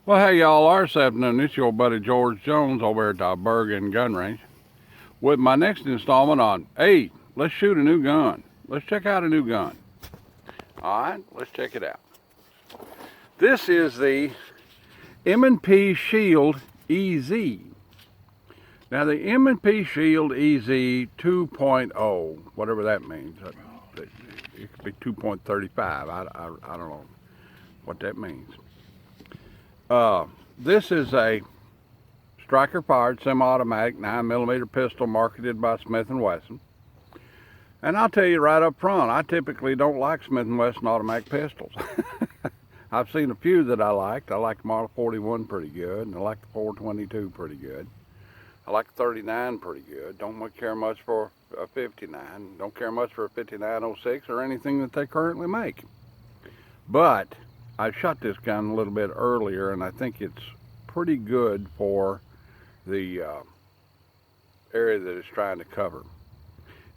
Well, hey y'all, our this afternoon, it's your buddy George Jones over at the Bergen Gun Range with my next installment on, hey, let's shoot a new gun. Let's check out a new gun. All right, let's check it out. This is the M&P Shield EZ. Now the M&P Shield EZ 2.0, whatever that means, it could be 2.35, I don't know what that means. This is a striker-fired semi-automatic 9mm pistol marketed by Smith & Wesson. And I'll tell you right up front, I typically don't like Smith & Wesson automatic pistols. I've seen a few that I liked. I like the Model 41 pretty good, and I like the 422 pretty good. I like the 39 pretty good. Don't care much for a 59. Don't care much for a 5906 or anything that they currently make. But I shot this gun a little bit earlier, and I think it's pretty good for the area that it's trying to cover.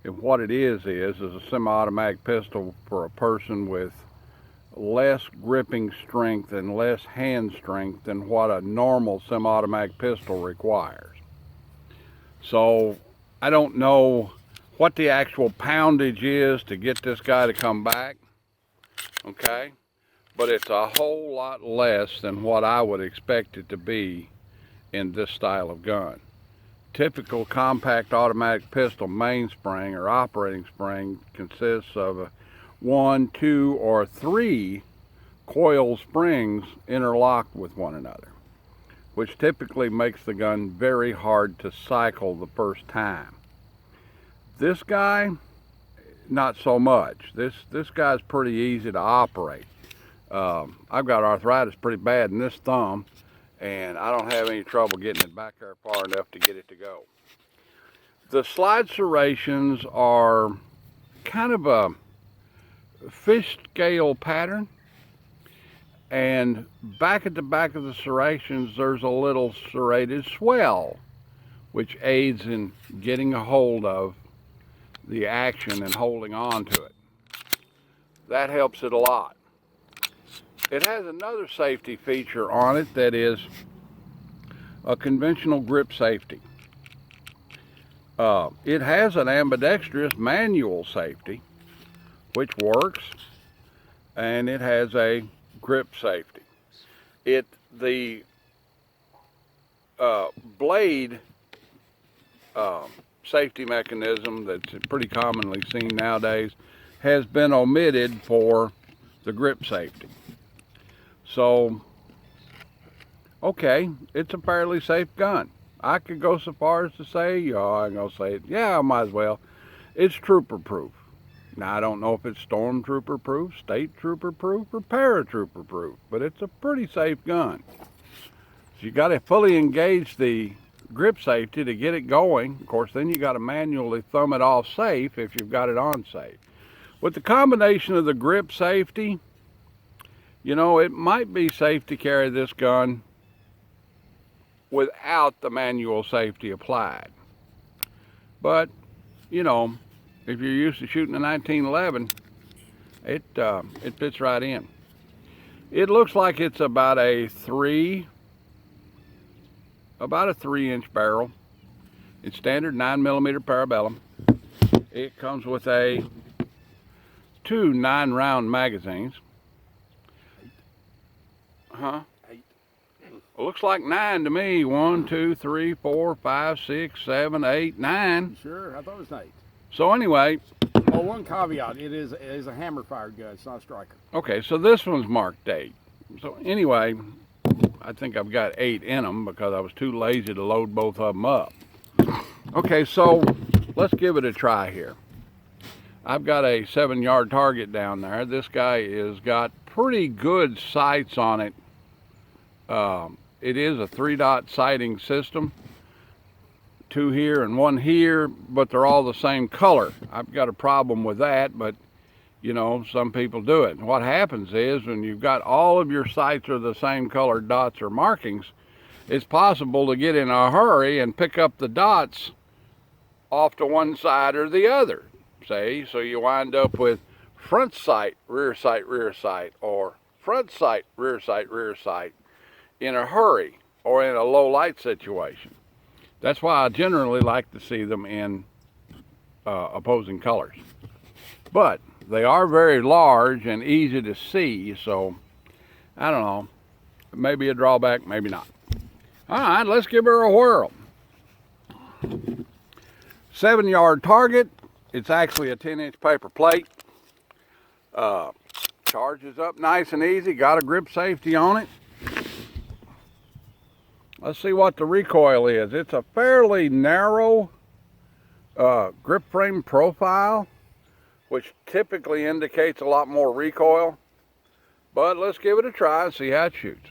And what it is a semi-automatic pistol for a person with less gripping strength and less hand strength than what a normal semi-automatic pistol requires. So I don't know what the actual poundage is to get this guy to come back, okay? But it's a whole lot less than what I would expect it to be in this style of gun. Typical compact automatic pistol mainspring or operating spring consists of 1, 2, or 3 coil springs interlocked with one another, which typically makes the gun very hard to cycle the first time. This guy, not so much. This guy's pretty easy to operate. I've got arthritis pretty bad in this thumb, and I don't have any trouble getting it back there far enough to get it to go. The slide serrations are kind of a fish scale pattern, and back at the back of the serrations there's a little serrated swell which aids in getting a hold of the action and holding on to it. That helps it a lot. It has another safety feature on it that is a conventional grip safety. It has an ambidextrous manual safety, which works, and it has a grip safety. The blade safety mechanism that's pretty commonly seen nowadays has been omitted for the grip safety. So, okay, it's a fairly safe gun. I could go so far as to say, I'm gonna say it, yeah, I might as well. It's trooper proof. Now, I don't know if it's stormtrooper proof, state trooper proof, or paratrooper proof, but it's a pretty safe gun. So you gotta fully engage the grip safety to get it going. Of course, then you gotta manually thumb it off safe if you've got it on safe. With the combination of the grip safety, you know, it might be safe to carry this gun without the manual safety applied. But, you know, if you're used to shooting a 1911, it fits right in. It looks like it's about a 3-inch barrel. It's standard 9mm parabellum. It comes with two 9-round magazines. Huh? 8. It looks like 9 to me. 1, 2, 3, 4, 5, 6, 7, 8, 9. Sure, I thought it was an 8. So anyway. Well, one caveat, it is a hammer-fired gun. It's not a striker. Okay, so this one's marked 8. So anyway, I think I've got 8 in them because I was too lazy to load both of them up. Okay, so let's give it a try here. I've got a 7-yard target down there. This guy has got pretty good sights on it. It is a 3-dot sighting system. 2 here and 1 here, but they're all the same color. I've got a problem with that, but you know, some people do it. And what happens is when you've got all of your sights are the same colored dots or markings, it's possible to get in a hurry and pick up the dots off to one side or the other, say, so you wind up with front sight, rear sight, or front sight, rear sight, in a hurry or in a low light situation. That's why I generally like to see them in opposing colors. But they are very large and easy to see, so I don't know, maybe a drawback, maybe not. All right, let's give her a whirl. 7-yard target. It's actually a 10-inch paper plate. Charges up nice and easy. Got a grip safety on it. Let's see what the recoil is. It's a fairly narrow grip frame profile, which typically indicates a lot more recoil. But let's give it a try and see how it shoots.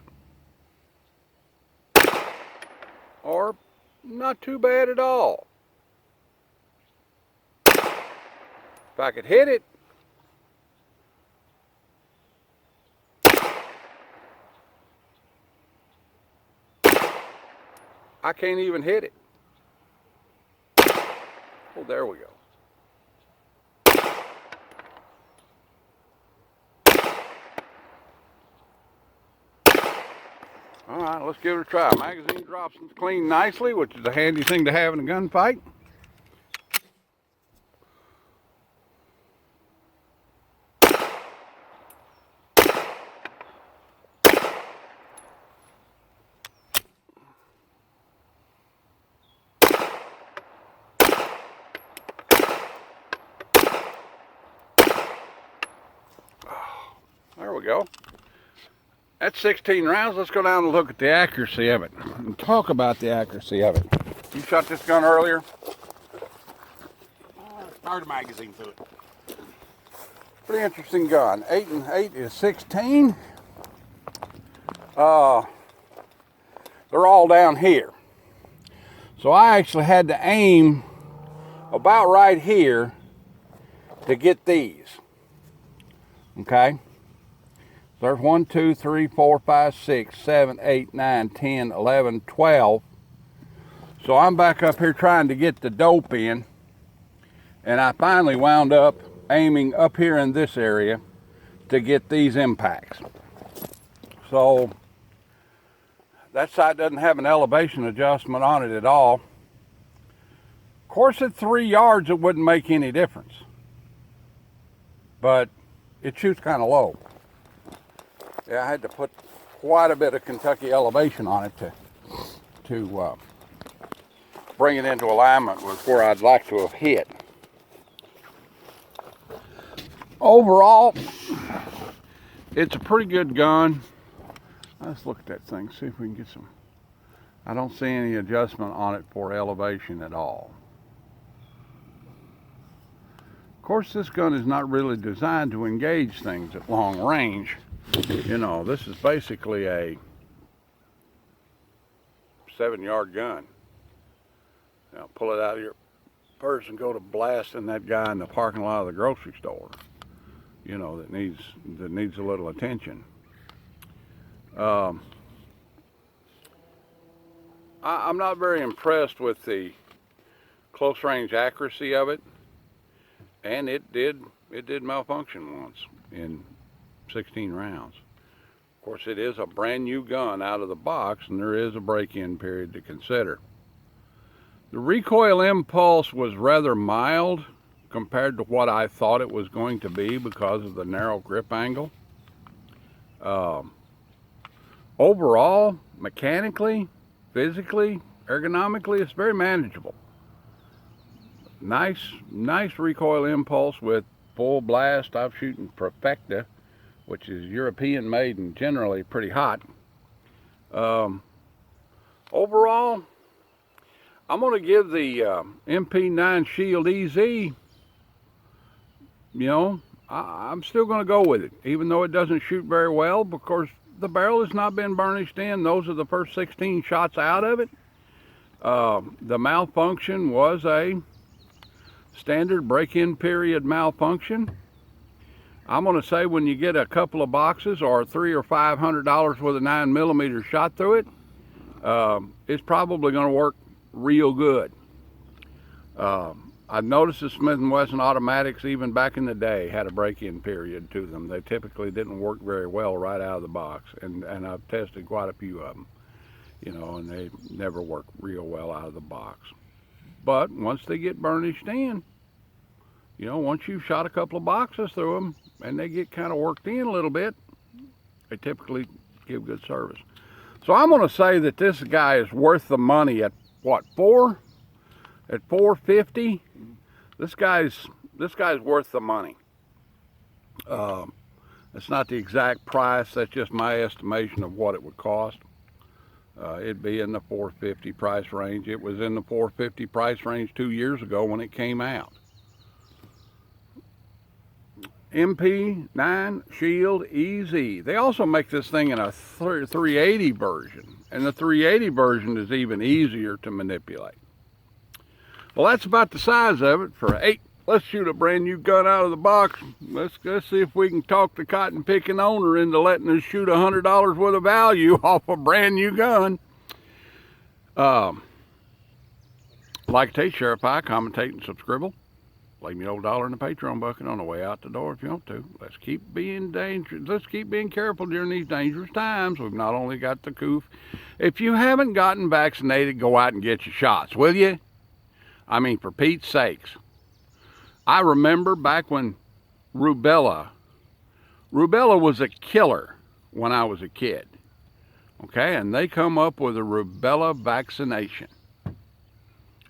Or not too bad at all. If I could hit it, I can't even hit it. Oh, there we go. All right, let's give it a try. Magazine drops clean nicely, which is a handy thing to have in a gunfight. There we go. That's 16 rounds. Let's go down and look at the accuracy of it and talk about the accuracy of it. You shot this gun earlier? Started a magazine through it. Pretty interesting gun. 8 and 8 is 16. They're all down here. So I actually had to aim about right here to get these. Okay? There's 1, 2, 3, 4, 5, 6, 7, 8, 9, 10, 11, 12. So I'm back up here trying to get the dope in. And I finally wound up aiming up here in this area to get these impacts. So that sight doesn't have an elevation adjustment on it at all. Of course, at 3 yards, it wouldn't make any difference. But it shoots kind of low. Yeah, I had to put quite a bit of Kentucky elevation on it to bring it into alignment with where I'd like to have hit. Overall, it's a pretty good gun. Let's look at that thing, see if we can get some. I don't see any adjustment on it for elevation at all. Of course, this gun is not really designed to engage things at long range. You know, this is basically a 7-yard gun. Now pull it out of your purse and go to blasting that guy in the parking lot of the grocery store. You know, that needs a little attention. I'm not very impressed with the close range accuracy of it, and it did malfunction once in 16 rounds. Of course, it is a brand new gun out of the box, and there is a break-in period to consider. The recoil impulse was rather mild compared to what I thought it was going to be because of the narrow grip angle. Overall, mechanically, physically, ergonomically, it's very manageable. Nice recoil impulse with full blast. I'm shooting Perfecta, which is European made and generally pretty hot. Overall, I'm going to give the MP9 Shield EZ, you know, I'm still going to go with it, even though it doesn't shoot very well, because the barrel has not been burnished in. Those are the first 16 shots out of it. The malfunction was a standard break-in period malfunction. I'm going to say when you get a couple of boxes or $300 or $500 with a 9mm shot through it, it's probably going to work real good. I've noticed the Smith & Wesson automatics, even back in the day, had a break-in period to them. They typically didn't work very well right out of the box, and I've tested quite a few of them, you know, and they never work real well out of the box. But once they get burnished in, you know, once you've shot a couple of boxes through them and they get kind of worked in a little bit, they typically give good service. So I'm going to say that this guy is worth the money at what, at $450. This guy's worth the money. It's not the exact price. That's just my estimation of what it would cost. It'd be in the $450 price range. It was in the $450 price range 2 years ago when it came out. MP9 Shield EZ. They also make this thing in a 380 version, and the 380 version is even easier to manipulate. Well, that's about the size of it. For let's shoot a brand new gun out of the box. Let's see if we can talk the cotton picking owner into letting us shoot $100 worth of value off a brand new gun. Like, taste, share, pie, commentate, and subscribe. Leave me an old dollar in the Patreon bucket on the way out the door if you want to. Let's keep being dangerous. Let's keep being careful during these dangerous times. We've not only got the coof. If you haven't gotten vaccinated, go out and get your shots, will you? I mean, for Pete's sakes. I remember back when rubella was a killer when I was a kid. Okay, and they come up with a rubella vaccination.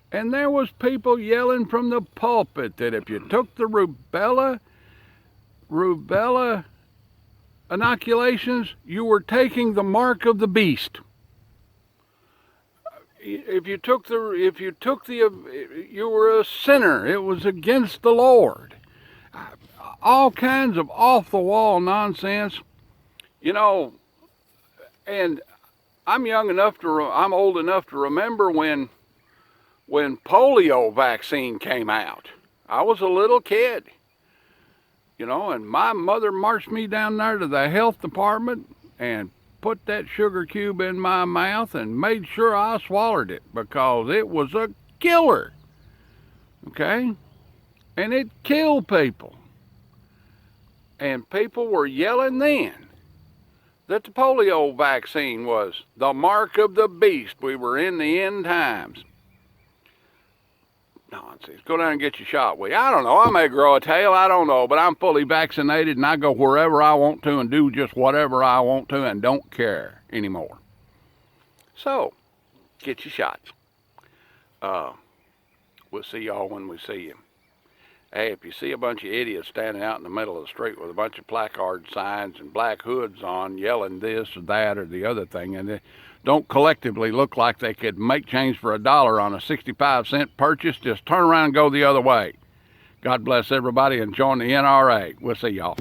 And there was people yelling from the pulpit that if you took the rubella inoculations, you were taking the mark of the beast. If you took you were a sinner. It was against the Lord. All kinds of off-the-wall nonsense, you know. And I'm old enough to remember when polio vaccine came out. I was a little kid, you know, and my mother marched me down there to the health department and put that sugar cube in my mouth and made sure I swallowed it because it was a killer, okay? And it killed people. And people were yelling then that the polio vaccine was the mark of the beast. We were in the end times. Nonsense. Go down and get your shot, will you? I don't know. I may grow a tail. I don't know. But I'm fully vaccinated, and I go wherever I want to and do just whatever I want to and don't care anymore. So, get your shots. We'll see y'all when we see you. Hey, if you see a bunch of idiots standing out in the middle of the street with a bunch of placard signs and black hoods on, yelling this or that or the other thing, and they don't collectively look like they could make change for $1 on a 65-cent purchase, just turn around and go the other way. God bless everybody and join the NRA. We'll see y'all.